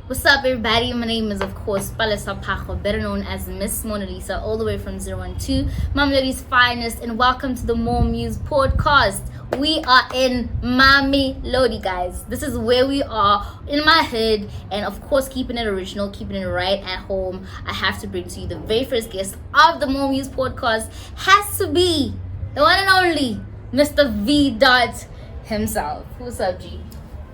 What's up, everybody? My name is, of course, Palesa Pacho, better known as Miss Mona Lisa, all the way from 012, Mamelodi's finest, and welcome to the Mormuse Podcast. We are in Mamelodi, guys. This is where we are in my hood, and of course, keeping it original, keeping it right at home. I have to bring to you the very first guest of the Mormuse Podcast. Has to be the one and only Mr. VDot himself. What's up, G?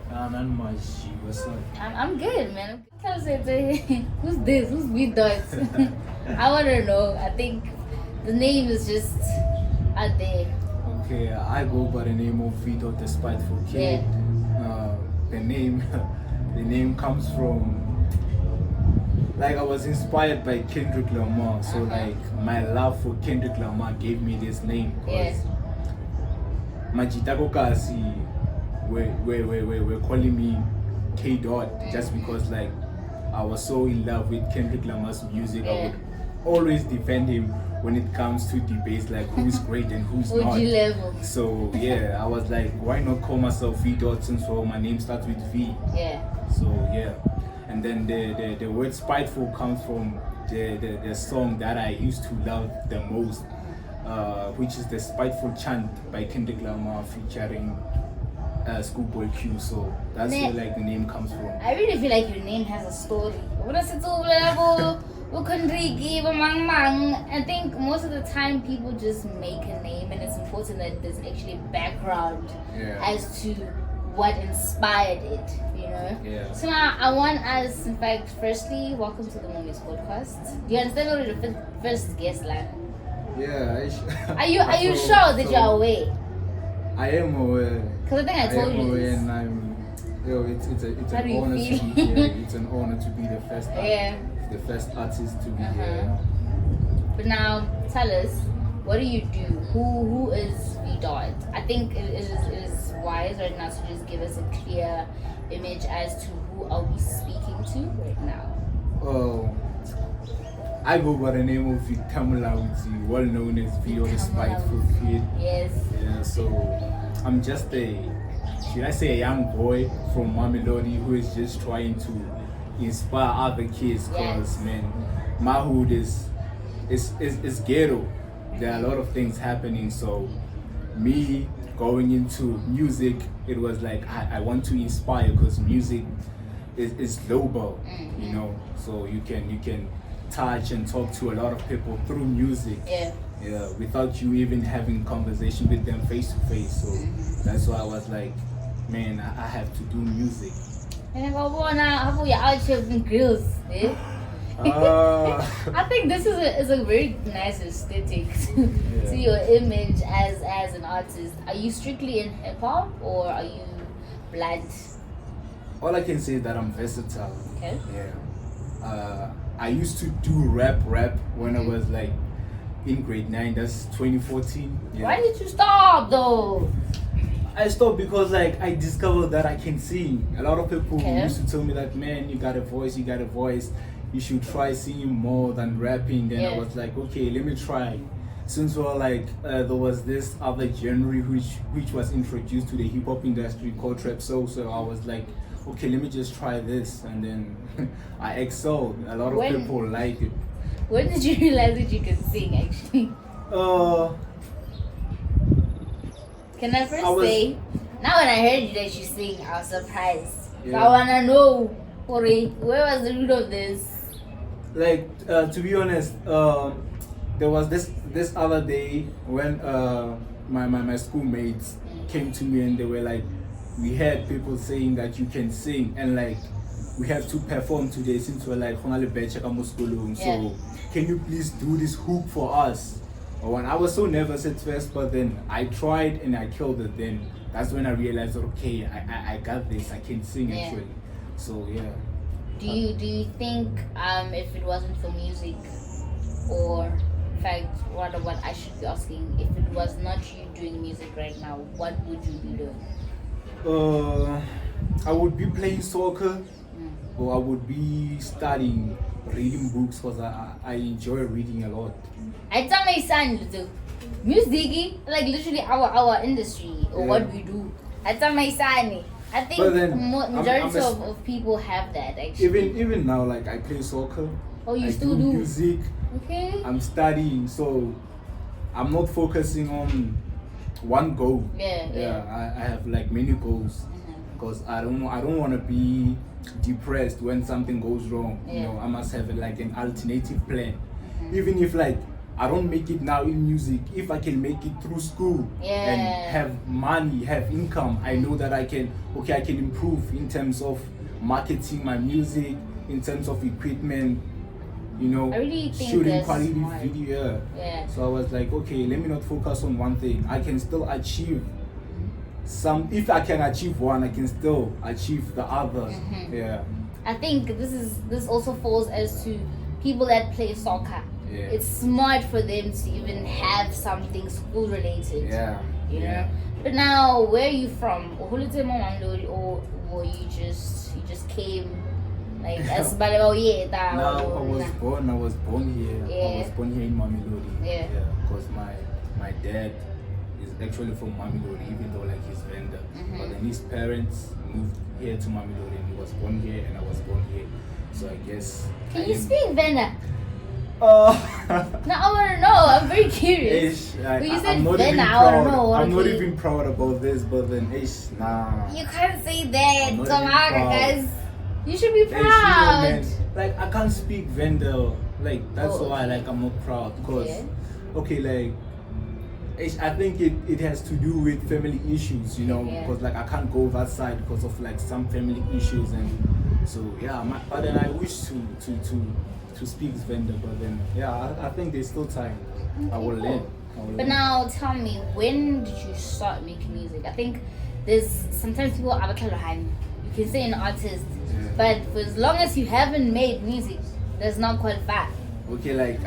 Man, my G, what's up? I'm good, man. I'm say, who's this? Who's VDot? I want to know. I think the name is just out there. Okay, I go by the name of VDot, the spiteful kid. Yeah. The name comes from, like, I was inspired by Kendrick Lamar. So like my love for Kendrick Lamar gave me this name. Yeah. Majitako Kasi we're calling me K-Dot just because like I was so in love with Kendrick Lamar's music. Yeah. I would always defend him when it comes to debates like who's great and who's not. OG level. So yeah, I was like, why not call myself V-Dot since my name starts with V? Yeah. So yeah, and then the word spiteful comes from the song that I used to love the most, which is the Spiteful Chant by Kendrick Lamar featuring Schoolboy Q. So that's where like the name comes from. I really feel like your name has a story. I think most of the time people just make a name, and it's important that there's actually background as to what inspired it, you know? Yeah. So now I want us, in fact, firstly, welcome to the Mormuse Podcast. Do you understand already the first guest line? Yeah. Are you sure that you're aware? I am aware. Because I think I told you this. And it's How do an you honor feel? to be here. It's an honor to be the first Yeah. the first artist to be here. But now, tell us, what do you do? Who is VDot? I think it is wise right now to just give us a clear image as to who are we speaking to right now. Oh, I go by the name of Mamelodi, well known as VDot, the spiteful kid. Yes. Yeah, so I'm just should I say a young boy from Mamelodi who is just trying to inspire other kids, because man, my hood is ghetto. There are a lot of things happening, so me going into music, it was like I want to inspire, because music is global, you know, so you can touch and talk to a lot of people through music. Yeah, without you even having conversation with them face to face. So that's why I was like, man, I have to do music. And I go, how you out here with grills? Eh? I think this is a very nice aesthetic to your image as an artist. Are you strictly in hip hop or are you blunt? All I can say is that I'm versatile. Okay. Yeah. I used to do rap when I was like in grade 9. That's 2014. Yeah. Why did you stop though? I stopped because like I discovered that I can sing. A lot of people used to tell me that, man, you got a voice. You should try singing more than rapping. Then I was like, okay, let me try. Since there was this other genre which was introduced to the hip hop industry called trap soul. So I was like, okay, let me just try this, and then I excelled. A lot of people like it. When did you realize that you could sing actually? Can I first say, now when I heard that you sing, I was surprised. So I wanna know, where was the root of this? Like, to be honest, there was this other day when my schoolmates came to me and they were like, we had people saying that you can sing and like we have to perform today since we're like so can you please do this hook for us? And I was so nervous at first, but then I tried and I killed it. Then that's when I realized, okay, I got this, I can sing actually. So yeah. Do you think if it wasn't for music, or in fact rather what I should be asking, if it was not you doing music right now, what would you be doing? I would be playing soccer, or I would be studying, reading books, because I enjoy reading a lot. I tell my son to do music, like literally our industry or what we do. I tell my son, I think But then, majority of people have that actually. Even now, like I play soccer. Oh, you I still do do? music. Okay. I'm studying, so I'm not focusing on one goal. Yeah. I have like many goals because I don't want to be depressed when something goes wrong. Yeah. You know, I must have like an alternative plan. Even if like I don't make it now in music, if I can make it through school and have money, have income, I know that I can improve in terms of marketing my music, in terms of equipment, you know, I really think shooting quality video. Yeah. So I was like, okay, let me not focus on one thing. I can still achieve some. If I can achieve one, I can still achieve the others. Yeah. I think this also falls as to people that play soccer. Yeah. It's smart for them to even have something school related. Yeah. You know. But now, where are you from? Or you just came like as No, I was born here. Yeah. I was born here in Mamelodi. Yeah. Because my dad is actually from Mamelodi, even though like he's vendor. But then his parents moved here to Mamelodi, and he was born here, and I was born here. So I guess. Can you speak Venda? No, I want to know. I'm very curious. Like, When you said I'm not Venda, even I want to proud. know. I'm not even proud about this, but then nah. You can't say that. I'm not Come even on, proud. guys. You should be Ish, you know, proud. man, like I can't speak vendor. Like that's Oh, why like I'm not proud because Yeah. okay, like I think it has to do with family issues, you know, Yeah. because like I can't go that side because of like some family issues, and so yeah. But then I wish to speak vendor, but then yeah, I think there's still time. I will learn. But now tell me, when did you start making music? I think there's sometimes people are you can say an artist, but for as long as you haven't made music, that's not qualified. Okay, like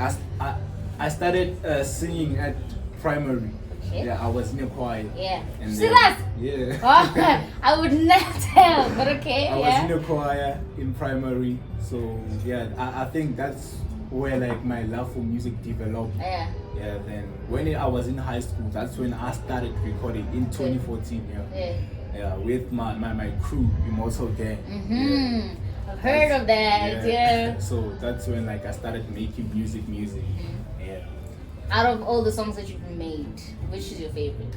I started singing at primary. Okay. Yeah, I was in a choir. Yeah. And See then- that? Yeah. Oh, I would never tell, but okay. I yeah. was in a choir in primary, so yeah, I think that's where like my love for music developed. Yeah. Yeah, then when I was in high school, that's when I started recording in 2014. Yeah. Yeah, with my crew, Immortal Gang. I've heard of that. Yeah. So that's when like I started making music. Yeah. Out of all the songs that you've made, which is your favorite?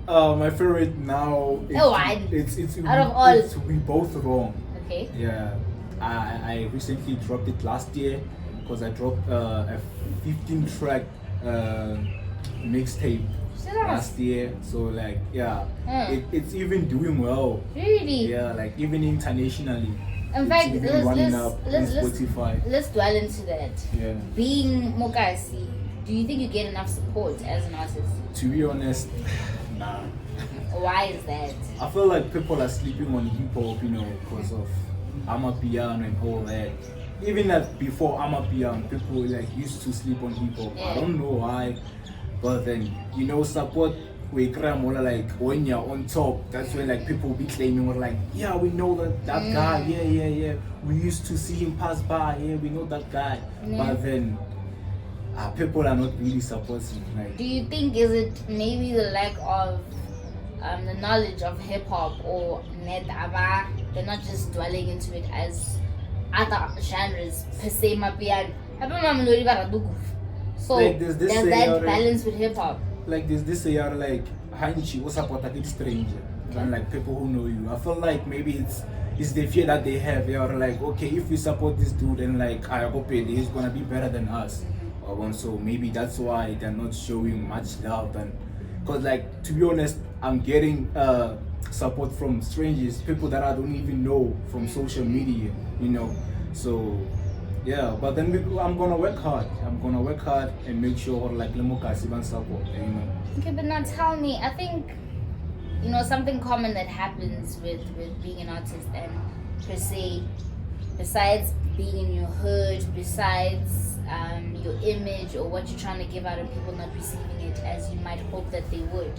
My favorite now. It's out of all. It's We Both Wrong. Okay. Yeah, I recently dropped it last year because I dropped a 15-track mixtape last year. So like yeah, it's even doing well. Really? Yeah, like even internationally. In fact, let's Spotify. Let's dwell into that. Yeah. Being Mokasi, do you think you get enough support as an artist? To be honest, nah. Why is that? I feel like people are sleeping on hip hop, you know, because of Amapiano and all that. Even that before Amapiano, people like used to sleep on hip hop. I don't know why, but then you know, support we cry more like when you're on top. That's when like people be claiming we're like, yeah, we know that guy, yeah. We used to see him pass by, yeah, we know that guy. But then people are not really supporting. Like, do you think is it maybe the lack of the knowledge of hip hop or netaba? They're not just dwelling into it as other genres per se. So like, there's that balance with hip hop. Like there's this year like Hanchi or support a stranger than like people who know you. I feel like maybe it's the fear that they have. They are like, okay, if we support this dude and like I hope he's gonna be better than us. So maybe that's why they're not showing much love. And because like to be honest, I'm getting support from strangers, people that I don't even know from social media, you know. So yeah, but then I'm gonna work hard. And make sure like Lemokasi ban support, you know. Okay, but now tell me, I think something common that happens with being an artist and per se, besides being in your hood, besides your image or what you're trying to give out and people not receiving it as you might hope that they would.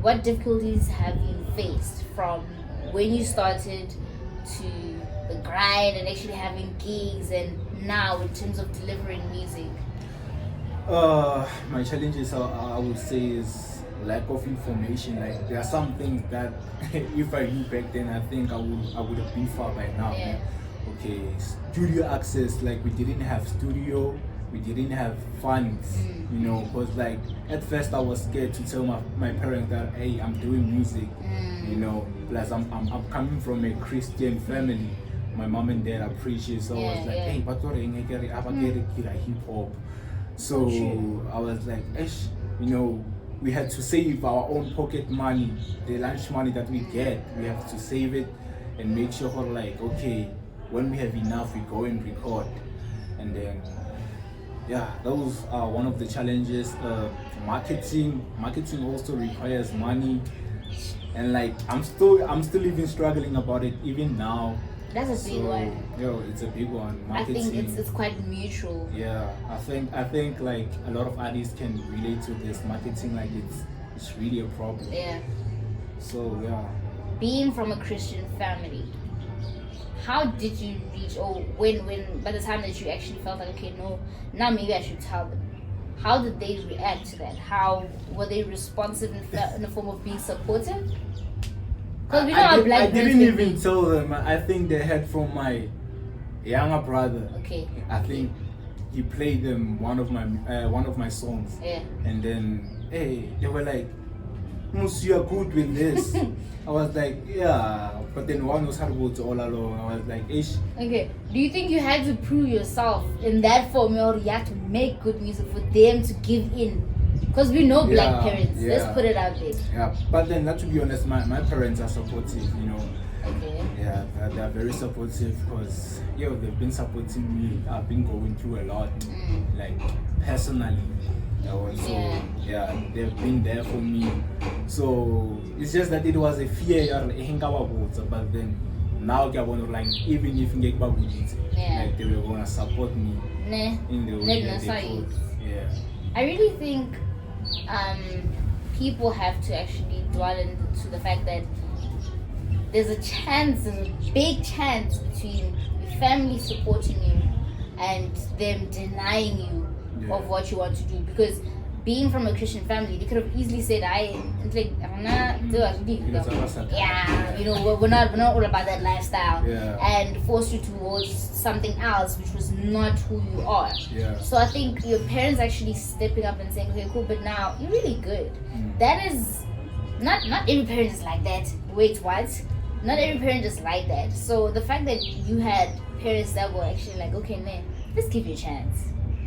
What difficulties have you faced from when you started to the grind and actually having gigs and now in terms of delivering music? My challenges I would say is lack of information. Like there are some things that if I knew back then, I think I would have been far by now. Yeah. Okay, studio access, like we didn't have studio, we didn't have funds, you know, because like at first I was scared to tell my parents that, hey, I'm doing music, you know, plus I'm coming from a Christian family. My mom and dad are preachers, so I was like, hey, but what hip hop. So I was like, you know, we had to save our own pocket money, the lunch money that we get, we have to save it and make sure like, okay, when we have enough, we go and record. And then, yeah, those are one of the challenges. Marketing also requires money, and like I'm still even struggling about it even now. That's a big one. Yo, it's a big one. Marketing. I think it's quite mutual. Yeah, I think like a lot of artists can relate to this. Marketing, like it's really a problem. Yeah. So yeah. Being from a Christian family, how did you reach, or when by the time that you actually felt like, okay, no, now maybe I should tell them, how did they react to that? How were they responsive in the form of being supportive? Because we know how black I didn't even tell them. I think they heard from my younger brother. Okay. I think he played them one of my songs. Yeah. And then they were like, "Mus, you are good with this." I was like, yeah, but then one was hard to all along. I was like, ish. Okay, do you think you had to prove yourself in that formula, or you had to make good music for them to give in? Because we know black parents, let's put it out there. Yeah, but then, not to be honest, my parents are supportive, you know. Okay. Yeah, they're very supportive because, they've been supporting me. I've been going through a lot, like, personally. They've been there for me. So it's just that it was a fear, but then now like even if like they were gonna support me in the way that they could. Yeah. I really think people have to actually dwell into the fact that there's a big chance between your family supporting you and them denying you of what you want to do. Because being from a Christian family, they could have easily said, we're not all about that lifestyle, and forced you towards something else which was not who you are. So I think your parents actually stepping up and saying, okay, cool, but now you're really good. That is not every parent is like that. Wait, what? Not every parent is like that. So the fact that you had parents that were actually like, okay, man, let's give you a chance.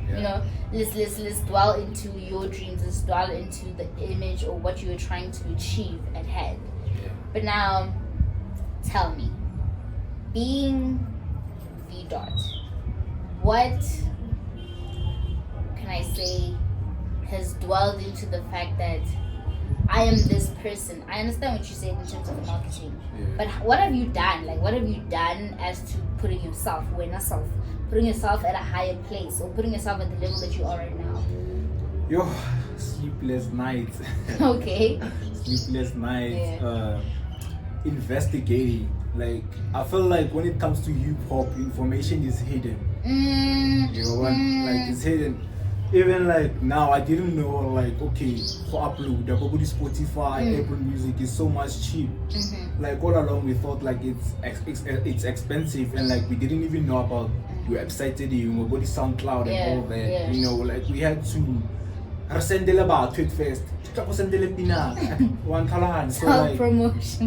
You know, let's dwell into your dreams, let's dwell into the image or what you were trying to achieve at hand. But now, tell me, being VDot, what can I say has dwelled into the fact that I am this person? I understand what you said in terms of marketing, but what have you done? Like, what have you done as to putting yourself at a higher place, or putting yourself at the level that you are right now? Sleepless nights. Okay. Sleepless nights. Investigating. Like, I feel like when it comes to hip hop, information is hidden. Like it's hidden. Even like now, I didn't know, like, okay, for upload, the Google Spotify, Apple Music is so much cheap. Like all along, we thought like it's expensive, and like we didn't even know about website, body SoundCloud and all that. You know, like we had to send about tweet first.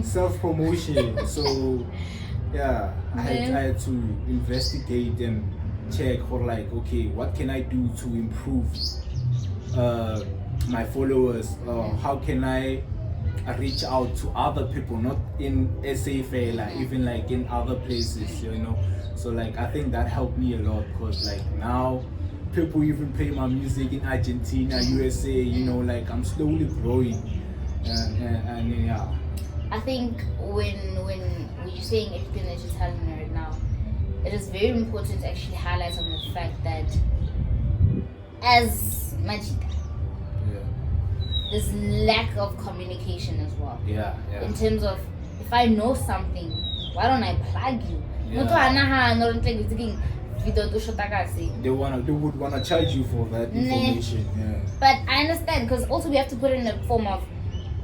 Self promotion. So yeah, I had to investigate and check for like, okay, what can I do to improve my followers? How can I reach out to other people, not in SA Fair, like even like in other places, you know? So like I think that helped me a lot, because like now people even play my music in Argentina, USA, you know, like I'm slowly growing. And yeah. I think when you're saying everything that you're telling me right now, it is very important to actually highlight on the fact that as Majida, there's lack of communication as well. In terms of, if I know something, why don't I plug you? They would wanna charge you for that information. But I understand, because also we have to put it in a form of,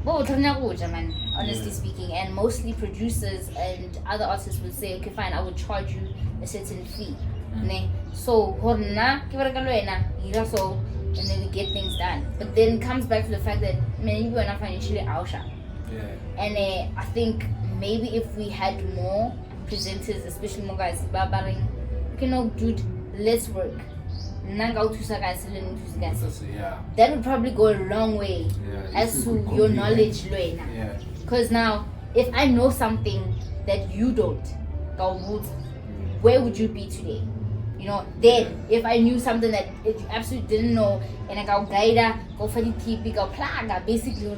man, honestly speaking, and mostly producers and other artists would say, okay, fine, I will charge you a certain fee. So, so, and then we get things done. But then it comes back to the fact that many people are not financially out. And I think maybe if we had more presenters, especially more guys, dude, let's work. That would probably go a long way as to your knowledge. Because now, if I know something that you don't, where would you be today? Then if I knew something that you absolutely didn't know, and I go guide, go for the TP, go plaga, basically,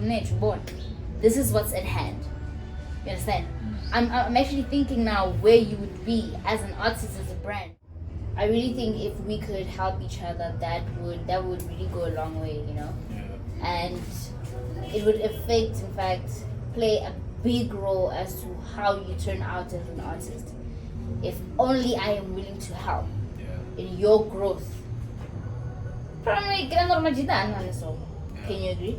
this is what's at hand. You understand? I'm actually thinking now where you would be as an artist, as a brand. I really think if we could help each other, that would really go a long way, and it would affect, in fact, play a big role as to how you turn out as an artist. If only I am willing to help in your growth. Can you agree?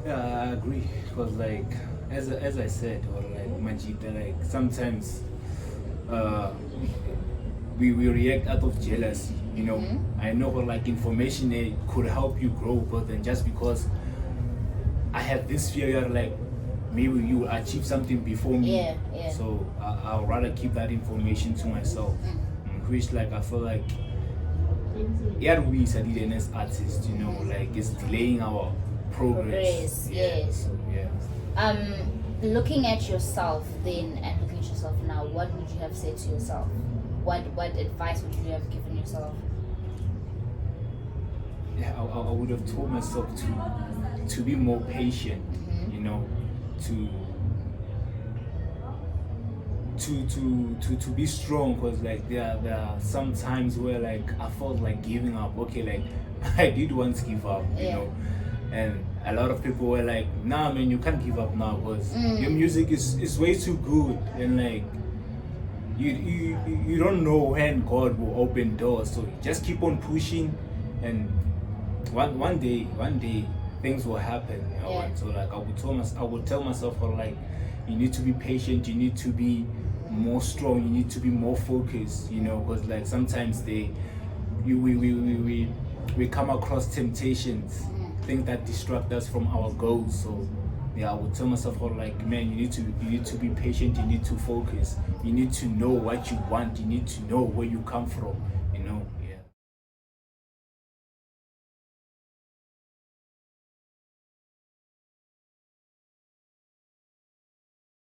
Yeah, I agree. Because as I said, or Majida, sometimes we react out of jealousy, I know information could help you grow, but then just because I have this fear, maybe you will achieve something before me. So I'll rather keep that information to myself. Which I feel we as artists, it's delaying our progress. Yes. So, looking at yourself then and looking at yourself now, what would you have said to yourself? What advice would you have given yourself? I would have told myself to be more patient, to be strong, because there are some times where I felt like giving up. I did once give up, and a lot of people were like, nah man, you can't give up now because your music is way too good, and you don't know when God will open doors, so just keep on pushing, and one day things will happen. So I would tell myself you need to be patient, you need to be more strong, you need to be more focused, because sometimes we come across temptations, things that distract us from our goals. So I would tell myself man, you need to be patient, you need to focus, you need to know what you want, you need to know where you come from,